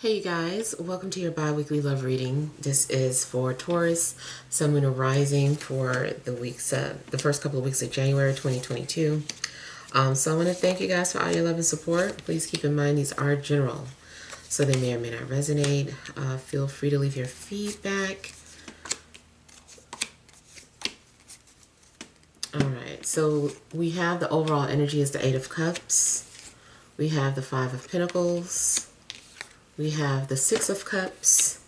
Hey you guys, welcome to your bi-weekly love reading. This is for Taurus, Sun, Moon, and Rising for the first couple of weeks of January 2022. So I want to thank you guys for all your love and support. Please keep in mind these are general, so they may or may not resonate. Feel free to leave your feedback. Alright, so we have the overall energy is the Eight of Cups. We have the Five of Pentacles. We have the Six of Cups.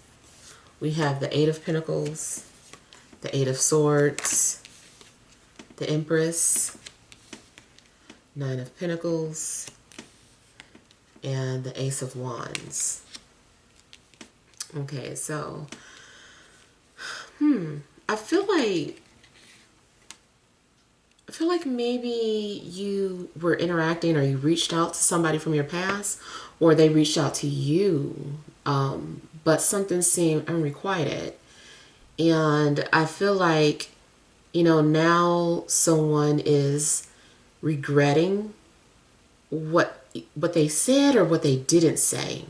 We have the Eight of Pentacles, the Eight of Swords, the Empress, Nine of Pentacles, and the Ace of Wands. Okay, so, I feel like maybe you were interacting or you reached out to somebody from your past, or they reached out to you, but something seemed unrequited. And I feel like, now someone is regretting what they said or what they didn't say.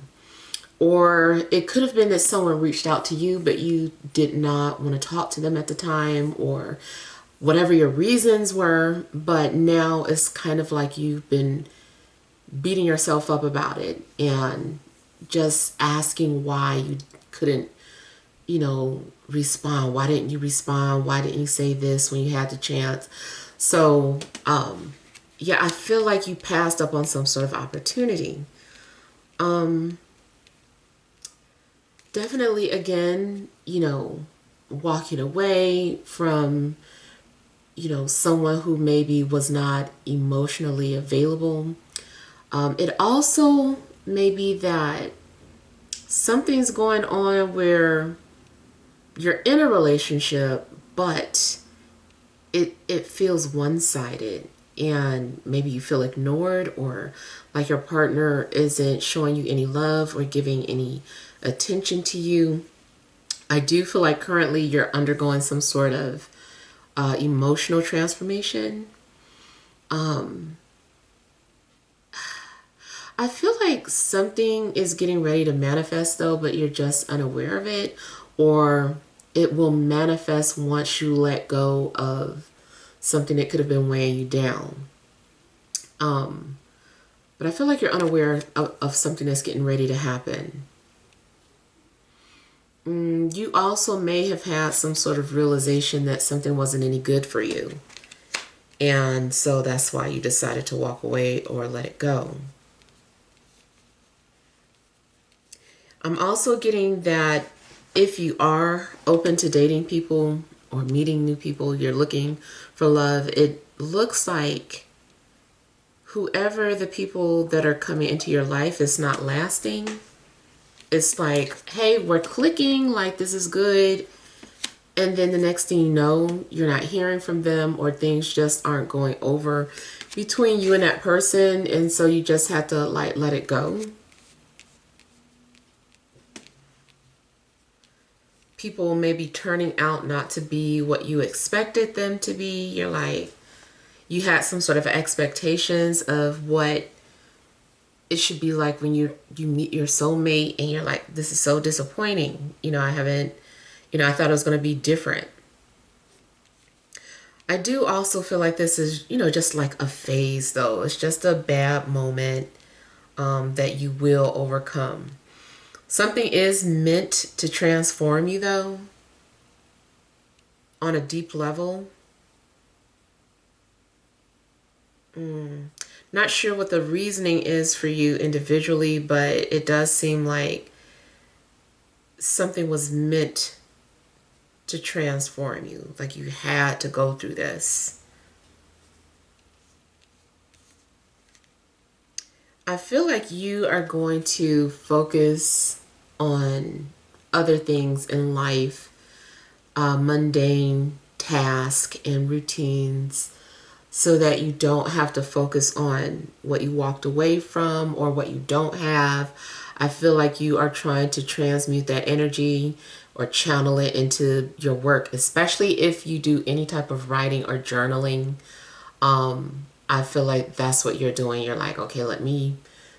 Or it could have been that someone reached out to you, but you did not want to talk to them at the time, or whatever your reasons were, but now it's kind of like you've been beating yourself up about it and just asking why you couldn't, respond. Why didn't you respond? Why didn't you say this when you had the chance? So, yeah, I feel like you passed up on some sort of opportunity. Definitely, again, walking away from someone who maybe was not emotionally available. It also may be that something's going on where you're in a relationship, but it feels one-sided, and maybe you feel ignored, or like your partner isn't showing you any love or giving any attention to you. I do feel like currently you're undergoing some sort of emotional transformation. I feel like something is getting ready to manifest though, but you're just unaware of it, or it will manifest once you let go of something that could have been weighing you down. But I feel like you're unaware of something that's getting ready to happen. You also may have had some sort of realization that something wasn't any good for you. And so that's why you decided to walk away or let it go. I'm also getting that if you are open to dating people or meeting new people, you're looking for love, it looks like whoever the people that are coming into your life is not lasting. It's like, hey, we're clicking, like this is good. And then the next thing you know, you're not hearing from them, or things just aren't going over between you and that person. And so you just have to like let it go. People may be turning out not to be what you expected them to be. You're like, you had some sort of expectations of what it should be like when you meet your soulmate, and you're like, this is so disappointing. I thought it was going to be different. I do also feel like this is, just like a phase though. It's just a bad moment that you will overcome. Something is meant to transform you though, on a deep level. Not sure what the reasoning is for you individually, but it does seem like something was meant to transform you. Like you had to go through this. I feel like you are going to focus on other things in life, mundane tasks and routines, so that you don't have to focus on what you walked away from or what you don't have. I feel like you are trying to transmute that energy or channel it into your work, especially if you do any type of writing or journaling. I feel like that's what you're doing. You're like, okay, let me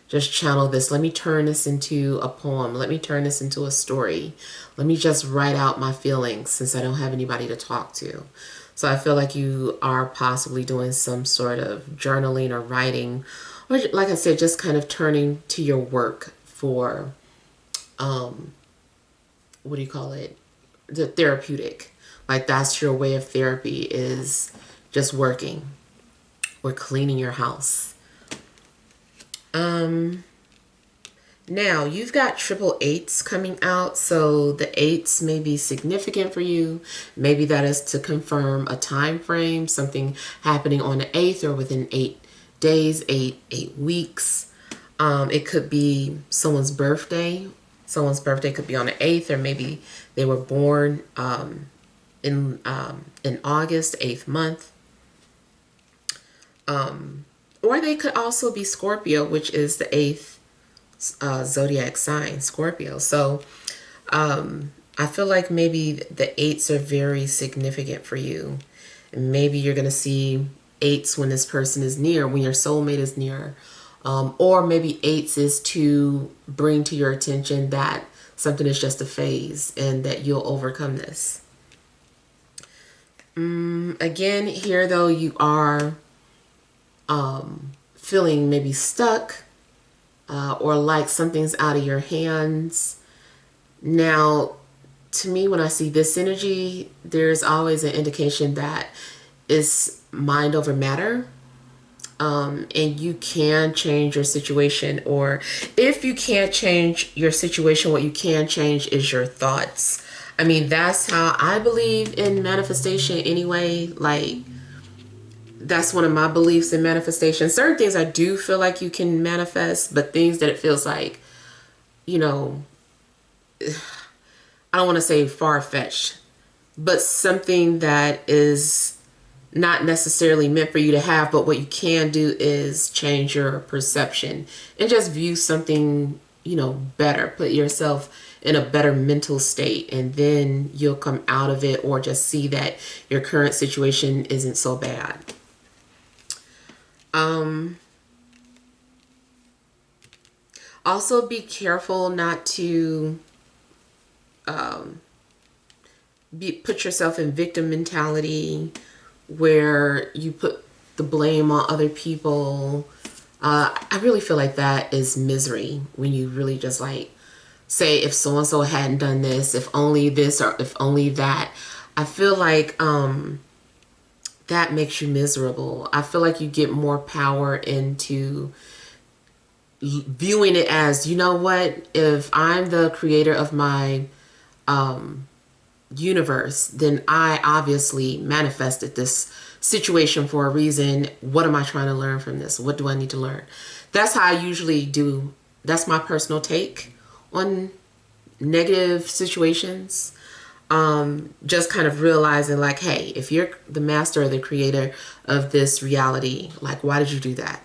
just channel this. Let me turn this into a poem. Let me turn this into a story. Let me just write out my feelings since I don't have anybody to talk to. So I feel like you are possibly doing some sort of journaling or writing, or like I said, just kind of turning to your work for, what do you call it? The therapeutic. Like that's your way of therapy, is just working or cleaning your house. Now you've got triple eights coming out, so the eights may be significant for you. Maybe that is to confirm a time frame, something happening on the 8th or within 8 days, eight weeks. It could be someone's birthday. Someone's birthday could be on the 8th, or maybe they were born in August, 8th month. Or they could also be Scorpio, which is the 8th zodiac sign, Scorpio. So I feel like maybe the eights are very significant for you. And maybe you're going to see eights when this person is near, when your soulmate is near. Or maybe eights is to bring to your attention that something is just a phase and that you'll overcome this. Again, here though, you are feeling maybe stuck, or like something's out of your hands. Now, to me, when I see this energy, there's always an indication that it's mind over matter. And you can change your situation, or if you can't change your situation, what you can change is your thoughts. I mean, that's how I believe in manifestation anyway. Like, that's one of my beliefs in manifestation. Certain things I do feel like you can manifest, but things that it feels like, you know, I don't want to say far-fetched, but something that is not necessarily meant for you to have, but what you can do is change your perception and just view something, you know, better. Put yourself in a better mental state, and then you'll come out of it, or just see that your current situation isn't so bad. Also be careful not to put yourself in victim mentality where you put the blame on other people. I really feel like that is misery, when you really just like say, if so-and-so hadn't done this, if only this, or if only that. I feel like that makes you miserable. I feel like you get more power into viewing it as, you know what, if I'm the creator of my universe, then I obviously manifested this situation for a reason. What am I trying to learn from this? What do I need to learn? That's how I usually do. That's my personal take on negative situations. Just kind of realizing like, hey, if you're the master or the creator of this reality, like, why did you do that?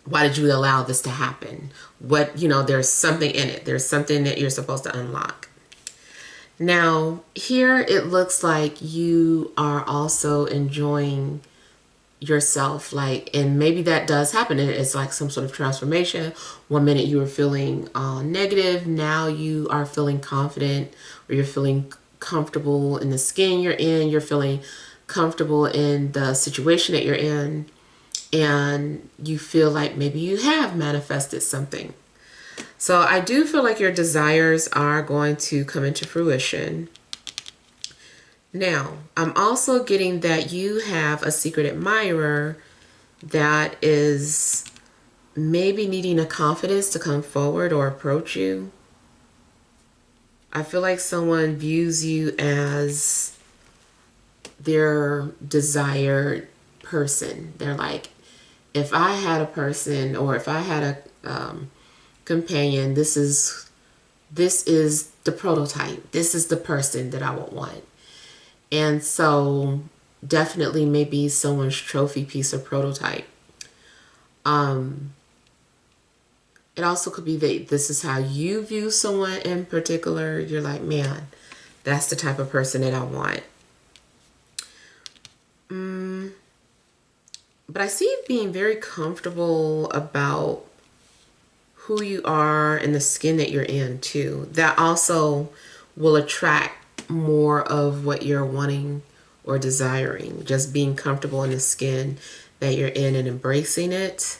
Why did you allow this to happen? What, you know, there's something in it. There's something that you're supposed to unlock. Now, here it looks like you are also enjoying yourself, like, and maybe that does happen. It's like some sort of transformation. One minute you were feeling negative, now you are feeling confident, or you're feeling comfortable in the skin you're in, you're feeling comfortable in the situation that you're in, and you feel like maybe you have manifested something. So I do feel like your desires are going to come into fruition. Now, I'm also getting that you have a secret admirer that is maybe needing a confidence to come forward or approach you. I feel like someone views you as their desired person. They're like, if I had a person, or if I had a companion, this is the prototype. This is the person that I would want. And so definitely maybe someone's trophy piece or prototype. It also could be that this is how you view someone in particular. You're like, man, that's the type of person that I want. But I see you being very comfortable about who you are and the skin that you're in too. That also will attract more of what you're wanting or desiring. Just being comfortable in the skin that you're in and embracing it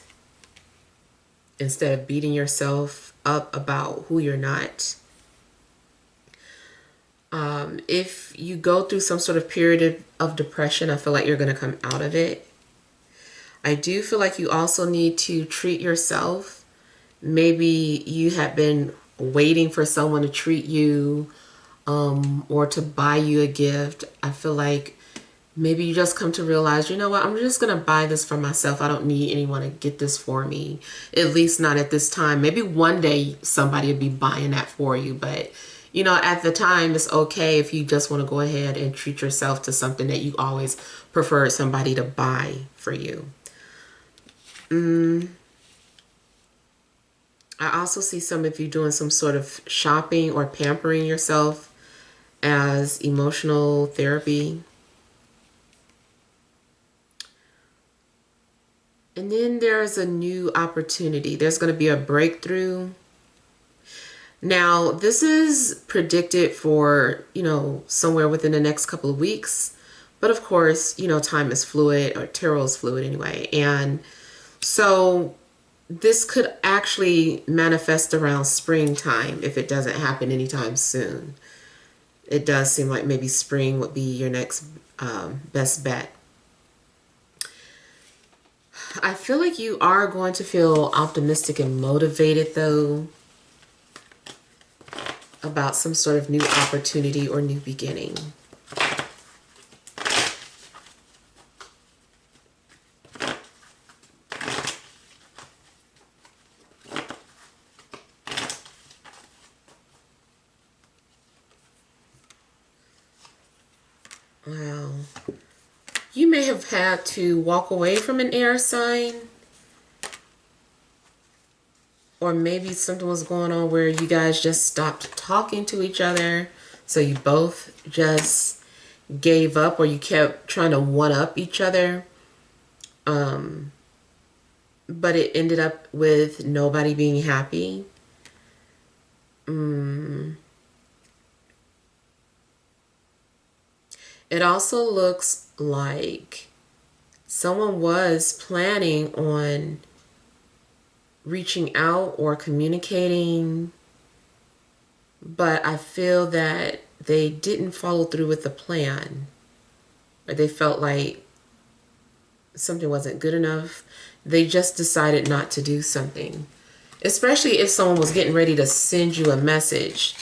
instead of beating yourself up about who you're not. If you go through some sort of period of depression, I feel like you're going to come out of it. I do feel like you also need to treat yourself. Maybe you have been waiting for someone to treat you or to buy you a gift. I feel like maybe you just come to realize, you know what, I'm just going to buy this for myself. I don't need anyone to get this for me, at least not at this time. Maybe one day somebody will be buying that for you, but you know, at the time, it's okay if you just want to go ahead and treat yourself to something that you always preferred somebody to buy for you. I also see some of you doing some sort of shopping or pampering yourself as emotional therapy. And then there's a new opportunity. There's going to be a breakthrough. Now, this is predicted for, you know, somewhere within the next couple of weeks. But of course, you know, time is fluid, or tarot is fluid anyway. And so this could actually manifest around springtime if it doesn't happen anytime soon. It does seem like maybe spring would be your next best bet. I feel like you are going to feel optimistic and motivated, though, about some sort of new opportunity or new beginning. Wow. You may have had to walk away from an air sign. Or maybe something was going on where you guys just stopped talking to each other. So you both just gave up, or you kept trying to one-up each other. But it ended up with nobody being happy. It also looks like someone was planning on reaching out or communicating, but I feel that they didn't follow through with the plan, or they felt like something wasn't good enough. They just decided not to do something, especially if someone was getting ready to send you a message.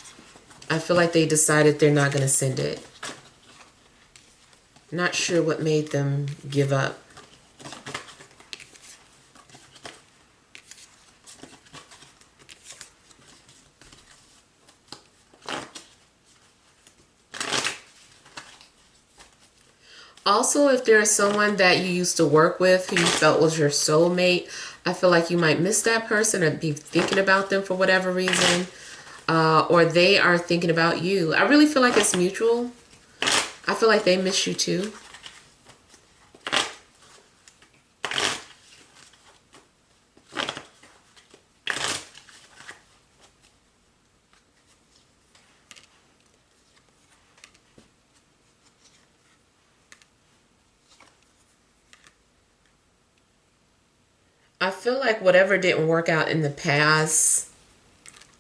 I feel like they decided they're not going to send it. Not sure what made them give up. Also, if there's someone that you used to work with who you felt was your soulmate, I feel like you might miss that person or be thinking about them for whatever reason. Or they are thinking about you. I really feel like it's mutual. I feel like they miss you too. I feel like whatever didn't work out in the past,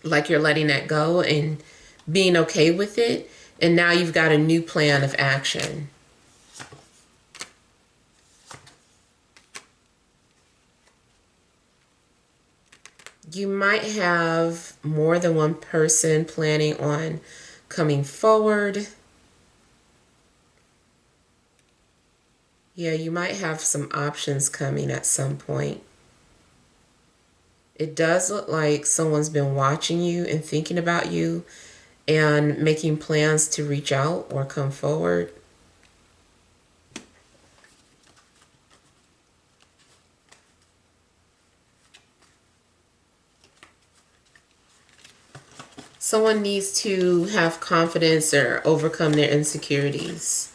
like you're letting that go and being okay with it. And now you've got a new plan of action. You might have more than one person planning on coming forward. Yeah, you might have some options coming at some point. It does look like someone's been watching you and thinking about you and making plans to reach out or come forward. Someone needs to have confidence or overcome their insecurities.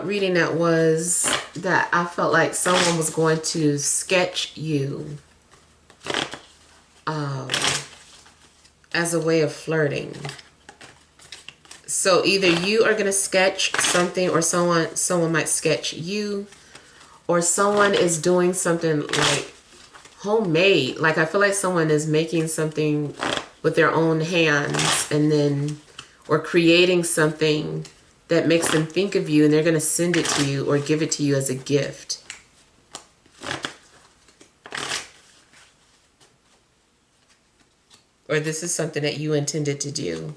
reading that was that I felt like someone was going to sketch you as a way of flirting. So either you are going to sketch something, or someone might sketch you, or someone is doing something like homemade. Like I feel like someone is making something with their own hands, and then, or creating something that makes them think of you, and they're going to send it to you or give it to you as a gift. Or this is something that you intended to do.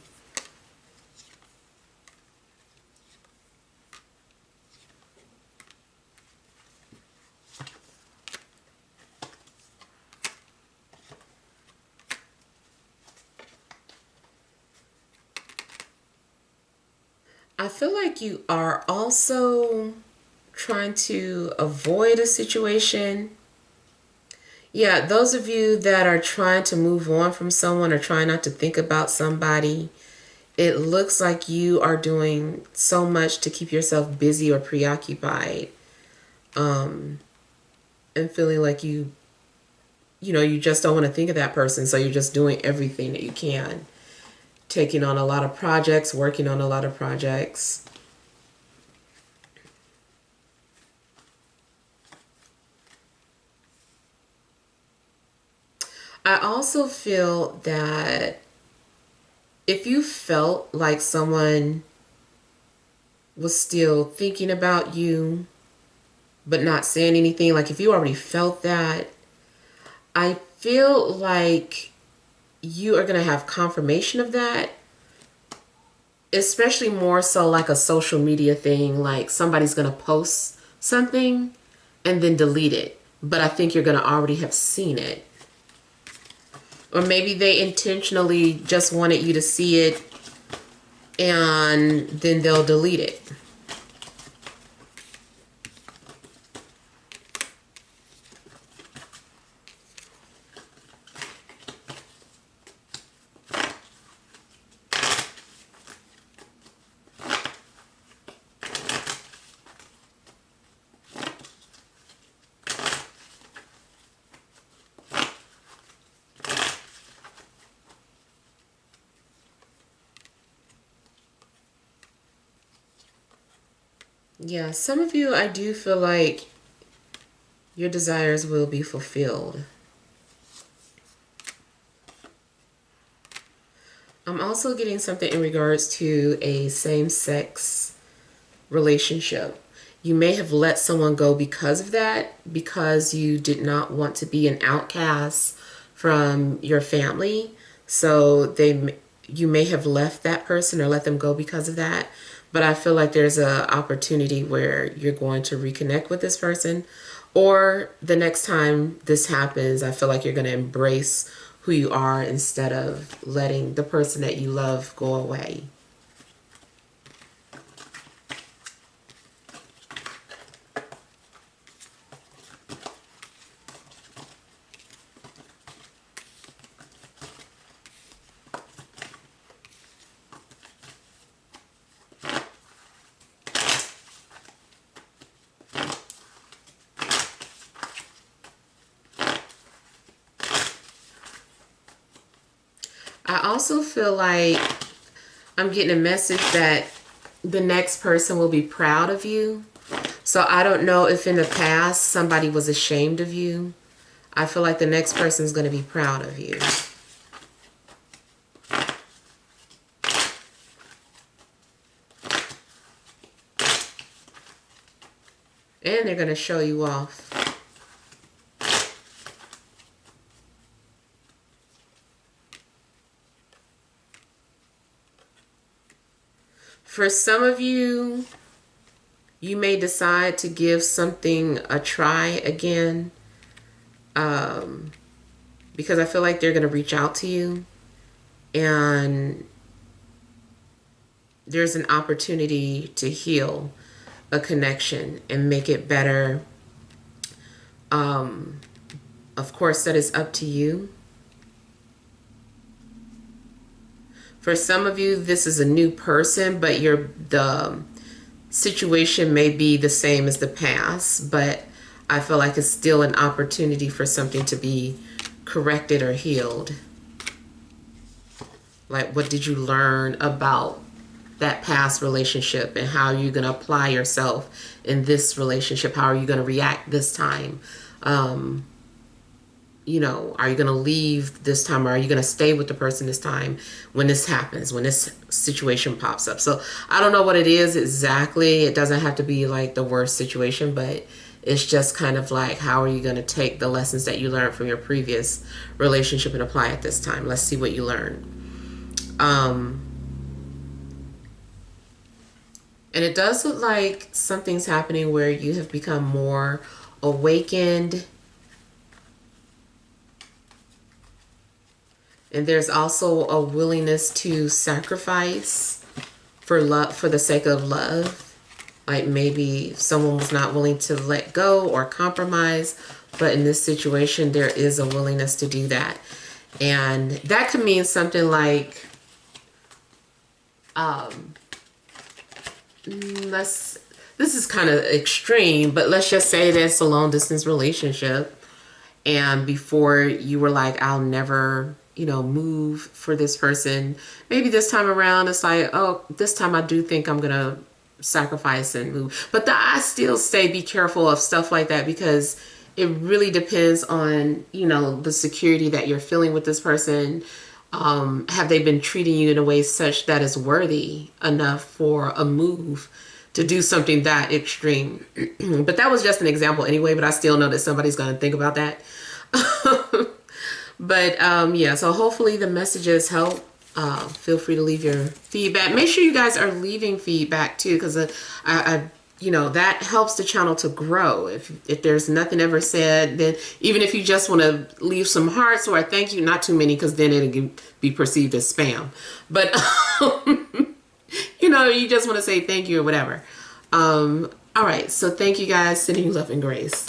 I feel like you are also trying to avoid a situation. Yeah, those of you that are trying to move on from someone or trying not to think about somebody, it looks like you are doing so much to keep yourself busy or preoccupied, and feeling like you just don't want to think of that person. So you're just doing everything that you can, taking on a lot of projects, working on a lot of projects. I also feel that if you felt like someone was still thinking about you but not saying anything, like if you already felt that, I feel like you are going to have confirmation of that, especially more so like a social media thing, like somebody's going to post something and then delete it, but I think you're going to already have seen it. Or maybe they intentionally just wanted you to see it and then they'll delete it. Yeah, some of you, I do feel like your desires will be fulfilled. I'm also getting something in regards to a same-sex relationship. You may have let someone go because of that, because you did not want to be an outcast from your family. So you may have left that person or let them go because of that. But I feel like there's an opportunity where you're going to reconnect with this person. Or the next time this happens, I feel like you're going to embrace who you are instead of letting the person that you love go away. I also feel like I'm getting a message that the next person will be proud of you. So I don't know if in the past somebody was ashamed of you. I feel like the next person is going to be proud of you. And they're going to show you off. For some of you, you may decide to give something a try again, because I feel like they're going to reach out to you and there's an opportunity to heal a connection and make it better. Of course, that is up to you. For some of you, this is a new person, but situation may be the same as the past, but I feel like it's still an opportunity for something to be corrected or healed. Like, what did you learn about that past relationship, and how are you going to apply yourself in this relationship? How are you going to react this time? You know, are you going to leave this time, or are you going to stay with the person this time when this happens, when this situation pops up? So I don't know what it is exactly. It doesn't have to be like the worst situation, but it's just kind of like, how are you going to take the lessons that you learned from your previous relationship and apply it this time? Let's see what you learned. And it does look like something's happening where you have become more awakened. And there's also a willingness to sacrifice for love, for the sake of love. Like maybe someone was not willing to let go or compromise, but in this situation, there is a willingness to do that. And that could mean something like, this is kind of extreme, but let's just say that it's a long distance relationship. And before you were like, I'll never, you know, move for this person. Maybe this time around, it's like, oh, this time I do think I'm going to sacrifice and move. But I still say be careful of stuff like that, because it really depends on, you know, the security that you're feeling with this person. Have they been treating you in a way such that is worthy enough for a move to do something that extreme? But that was just an example anyway, but I still know that somebody's going to think about that. But yeah, so hopefully the messages help. Feel free to leave your feedback. Make sure you guys are leaving feedback too, because you know, that helps the channel to grow. If there's nothing ever said, then even if you just want to leave some hearts or a thank you, not too many, because then it'll be perceived as spam. But you know, you just want to say thank you or whatever. All right, so thank you guys. Sending you love and grace.